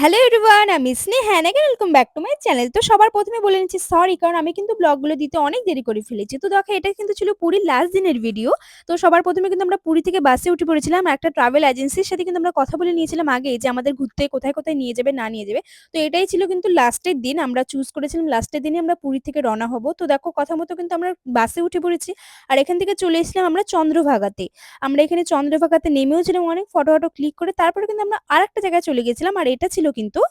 Hello everyone, আমি Sneha and again welcome back to my channel. তো সবার প্রথমে বলে নিচ্ছি সরি, কারণ আমি কিন্তু ব্লগগুলো দিতে অনেক দেরি করে ফেলেছি। তো দেখো, এটা কিন্তু ছিল পুরীর লাস্ট দিনের ভিডিও। তো সবার প্রথমে কিন্তু আমরা পুরী থেকে বাসে উঠে পড়েছিলাম। একটা ট্রাভেল এজেন্সির সাথে কিন্তু আমরা কথা বলে নিয়েছিলাম আগে যে আমাদের ঘুরতে কোথায় কোথায় নিয়ে যাবে না নিয়ে যাবে। তো এটাই ছিল কিন্তু লাস্টের দিন, আমরা চুজ করেছিলাম লাস্টের দিনে আমরা পুরী থেকে রওনা হব। তো দেখো, কথা মতো কিন্তু আমরা বাসে উঠে পড়েছি। আর এখান থেকে চলে এসেছিলাম আমরা চন্দ্রভাগাতে। আমরা এখানে চন্দ্রভাগাতে নেমেও ছিলাম, অনেক ফটো ফটো ক্লিক করে তারপরে কিন্তু আমরা আরেকটা জায়গায় চলে গেছিলাম। আর এটা ছিল কিন্তু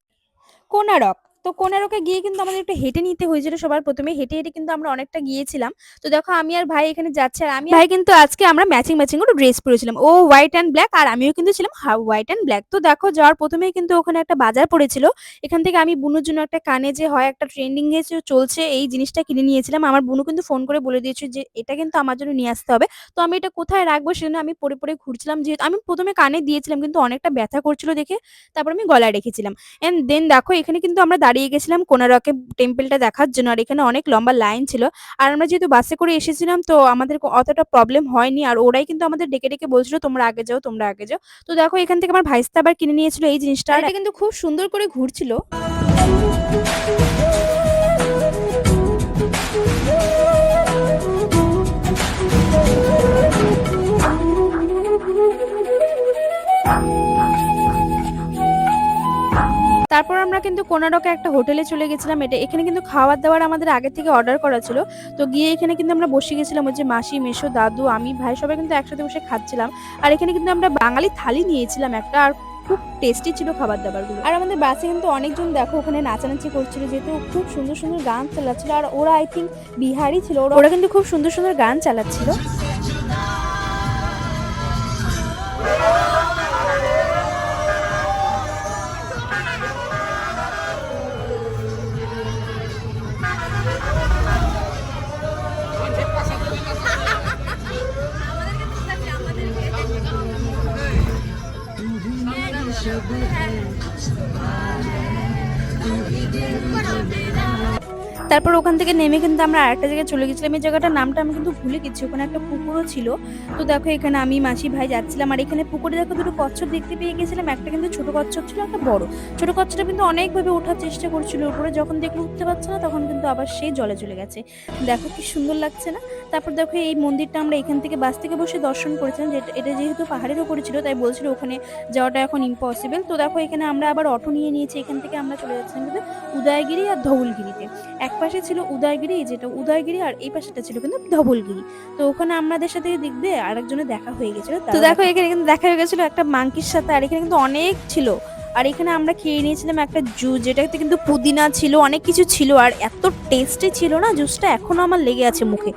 কোনারক। তো কোনারকে গিয়ে কিন্তু আমাদের একটু হেঁটে নিতে হয়েছিল। সবার প্রথমে হেঁটে হেঁটে কিন্তু আমরা অনেকটা গিয়েছিলাম। তো দেখো, আমি আর ভাই এখানে যাচ্ছি, আর আমি ভাই কিন্তু আজকে আমরা ম্যাচিং ম্যাচিং করে ড্রেস পরেছিলাম। ও হোয়াইট অ্যান্ড ব্ল্যাক, আর আমিও কিন্তু ছিলাম হোয়াইট অ্যান্ড ব্ল্যাক। তো দেখো, যাওয়ার প্রথমেই কিন্তু ওখানে একটা বাজার পড়েছিল। এখান থেকে আমি বুনুর জন্য একটা কানে যে হয় একটা ট্রেন্ডিং এ চলছে এই জিনিসটা কিনে নিয়েছিলাম। আমার বুনু কিন্তু ফোন করে বলে দিয়েছে যে এটা কিন্তু আমার জন্য নিয়ে আসতে হবে। তো আমি এটা কোথায় রাখবো সেজন্য আমি পরে পরে ঘুরছিলাম। যেহেতু আমি প্রথমে কানে দিয়েছিলাম কিন্তু অনেকটা ব্যথা করছিল দেখে তারপর আমি গলায় রেখেছিলাম। এন্ড দেন দেখো, এখানে কিন্তু আমরা দাঁড়িয়ে গেছিলাম কোনারকে টেম্পলটা দেখার জন্য। আর এখানে অনেক লম্বা লাইন ছিল। আর আমরা যেহেতু বাসে করে এসেছিলাম তো আমাদের অতটা প্রবলেম হয়নি। আর ওরাই কিন্তু আমাদের ডেকে ডেকে বলছিল তোমরা আগে যাও, তোমরা আগে যাও। তো দেখো, এখান থেকে আমার ভাইস্তা আবার কিনে নিয়েছিল এই জিনিসটা, আর এটা কিন্তু খুব সুন্দর করে ঘুরছিল। তারপর আমরা কিন্তু কোনারকে একটা হোটেলে চলে গেছিলাম। এখানে কিন্তু খাবার দাবার আমাদের আগে থেকে অর্ডার করা ছিল। তো গিয়ে এখানে কিন্তু আমরা বসে গেছিলাম, ওই যে মাসি, মেসো, দাদু, আমি, ভাই সবাই কিন্তু একসাথে বসে খাচ্ছিলাম। আর এখানে কিন্তু আমরা বাঙালি থালি নিয়েছিলাম একটা, আর খুব টেস্টি ছিল খাবার দাবারগুলো। আর আমাদের বাসে কিন্তু অনেকজন দেখো ওখানে নাচানাচি করছিল, যেহেতু খুব সুন্দর সুন্দর গান চালাচ্ছিল। আর ওরা আই থিঙ্ক বিহারি ছিল, ওরা কিন্তু খুব সুন্দর সুন্দর গান চালাচ্ছিল। তারপর ওখান থেকে নেমে কিন্তু আমরা আরেকটা জায়গায় চলে গেছিলাম। এই জায়গাটার নামটা আমি কিন্তু ভুলে গেছি। ওখানে একটা পুকুরও ছিল। তো দেখো, এখানে আমি, মাসি, ভাই যাচ্ছিলাম। আর এখানে পুকুরে দেখো দুটো কচ্ছপ দেখতে পেয়ে গেছিলাম। একটা কিন্তু ছোট কচ্ছপ ছিল, একটা বড়। ছোট কচ্ছপটা কিন্তু অনেকভাবে ওঠার চেষ্টা করছিল উপরে, যখন দেখলো উঠতে পারছে না তখন কিন্তু আবার সেই জলে চলে গেছে। দেখো কি সুন্দর লাগছে না? তারপর দেখো, এই মন্দিরটা আমরা এখান থেকে বাস থেকে বসে দর্শন করেছিলাম। এটা যেহেতু পাহাড়ের উপরে ছিল তাই বলছিল ওখানে যাওয়াটা এখন ইম্পসিবল। তো দেখো, এখানে আমরা আবার অটো নিয়ে নিয়েছি। এখান থেকে আমরা চলে যাচ্ছিলাম কিন্তু উদয়গিরি আর ধৌলগিরিতে। এক পাশে ছিল উদয়গিরি, যেটা উদয়গিরি, আর এই পাশেটা ছিল কিন্তু ধবলগিরি। তো ওখানে আমাদের সাথে দেখবে আরেকজনের দেখা হয়ে গেছিল। তো দেখো, এখানে কিন্তু দেখা হয়ে গেছিল একটা মাংকির সাথে। আর এখানে কিন্তু অনেক ছিল। আর এখানে আমরা খেয়ে নিয়েছিলাম একটা জুস, যেটাতে কিন্তু পুদিনা ছিল, অনেক কিছু ছিল। আর এত টেস্টি ছিল না জুসটা, এখনো আমার লেগে আছে মুখে।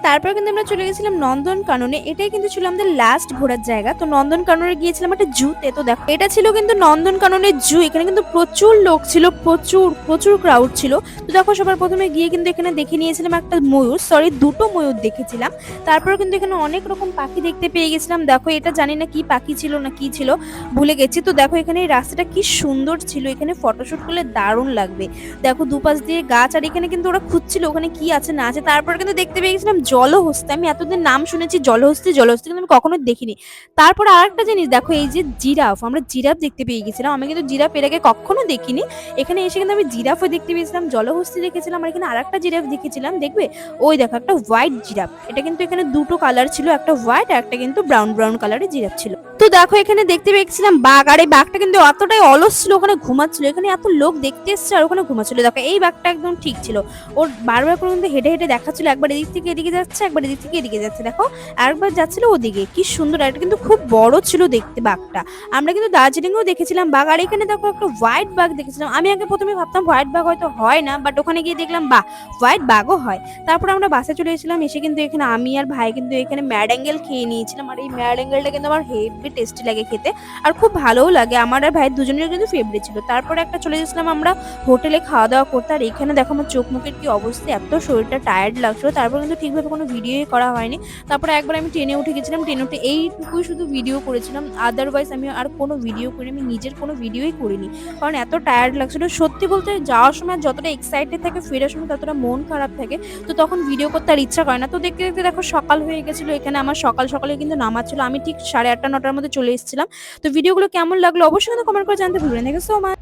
তারপর কিন্তু আমরা চলে গেছিলাম নন্দনকাননে। এটাই কিন্তু ছিল আমাদের লাস্ট ঘোরার জায়গা। তো নন্দনকাননে গিয়েছিলাম একটা জুতে। তো দেখো, এটা ছিল কিন্তু নন্দনকাননের জু। এখানে কিন্তু প্রচুর লোক ছিল, প্রচুর প্রচুর ক্রাউড ছিল। তো দেখো, সবার প্রথমে গিয়ে কিন্তু এখানে দেখে নিয়েছিলাম একটা ময়ূর, সরি দুটো ময়ূর দেখেছিলাম। তারপর কিন্তু এখানে অনেক রকম পাখি দেখতে পেয়ে গেছিলাম। দেখো, এটা জানি না কি পাখি ছিল না কি ছিল, ভুলে গেছি। তো দেখো, এখানে এই রাস্তাটা কি সুন্দর ছিল, এখানে ফটোশুট করলে দারুণ লাগবে। দেখো, দুপাশ দিয়ে গাছ। আর এখানে কিন্তু ওরা খুঁজছিল ওখানে কি আছে না আছে। তারপর কিন্তু দেখতে পেয়ে গেছিলাম জলহস্তি। আমি এতদিন নাম শুনেছি জলহস্তি জলহস্তি, কিন্তু আমি কখনো দেখিনি। তারপর আরেকটা জিনিস দেখো, এই যে জিরাফ, আমরা জিরাফ দেখতে পেয়ে গেছিলাম। আমি কিন্তু জিরাফ এর আগে কখনো দেখিনি। এখানে এসে কিন্তু আমি জিরাফও দেখতে পেয়েছিলাম, জলহস্তি দেখেছিলাম। আর এখানে আরেকটা জিরাফ দেখেছিলাম, দেখবে ওই দেখো একটা হোয়াইট জিরাফ। এটা কিন্তু এখানে দুটো কালার ছিল, একটা হোয়াইট আর একটা কিন্তু ব্রাউন ব্রাউন কালারের জিরাফ ছিল। তো দেখো, এখানে দেখতে পেয়েছিলাম বাঘ। আর এই বাঘটা কিন্তু অতটাই অলস ছিল, ওখানে ঘুমাচ্ছিল। এখানে এত লোক দেখতে এসছে আর ওখানে ঘুমাচ্ছিল। দেখো, এই বাঘটা একদম ঠিক ছিল। ওর বারবার করে কিন্তু হেঁটে হেঁটে দেখাচ্ছিল, একবার এদিক থেকে এদিকে যাচ্ছে, একবার এদিক থেকে এদিকে যাচ্ছে। দেখো, আরেকবার যাচ্ছিল ওদিকে। কি সুন্দর! এটা কিন্তু খুব বড় ছিল দেখতে বাঘটা। আমরা কিন্তু দার্জিলিংয়েও দেখেছিলাম বাঘ। আর এখানে দেখো একটা হোয়াইট বাঘ দেখেছিলাম। আমি আগে প্রথমে ভাবতাম হোয়াইট বাঘ হয়তো হয় না, বাট ওখানে গিয়ে দেখলাম বাহ, হোয়াইট বাঘও হয়। তারপর আমরা বাসে চলে এসেছিলাম। এসে কিন্তু এখানে আমি আর ভাই কিন্তু এখানে ম্যাড অ্যাঙ্গেল খেয়ে নিয়েছিলাম। আর এই ম্যাড অ্যাঙ্গেলটা কিন্তু আমার হেভি টেস্টি লাগে খেতে আর খুব ভালোও লাগে। আমার আর ভাইয়ের দুজনের কিন্তু ফেভারিট ছিল। তারপরে একটা চলে গেছিলাম আমরা হোটেলে খাওয়া দাওয়া করতে। আর এখানে দেখো আমার চোখ মুখের কি অবস্থা, এত শরীরটা টায়ার্ড লাগছিল। তারপর কিন্তু ঠিকভাবে কোনো ভিডিওই করা হয়নি। তারপরে একবার আমি ট্রেনে উঠে গেছিলাম, ট্রেনে উঠে এইটুকুই শুধু ভিডিও করেছিলাম, আদারওয়াইজ আমি আর কোনো ভিডিও করিনি, আমি নিজের কোনো ভিডিওই করিনি, কারণ এত টায়ার্ড লাগছিল। সত্যি বলতে যাওয়ার সময় যতটা এক্সাইটেড থাকে ফেরার সময় ততটা মন খারাপ থাকে, তো তখন ভিডিও করতে আর ইচ্ছা করে না। তো দেখতে দেখতে দেখো সকাল হয়ে গেছিলো, এখানে আমার সকাল সকালে কিন্তু নামাজ ছিল, আমি ঠিক 8:30 9টার মধ্যে চলে এসেছিলাম। তো ভিডিওগুলো কেমন লাগলো অবশ্যই কিন্তু কমেন্ট করে জানতে ভুলবেন না। Thank you so much.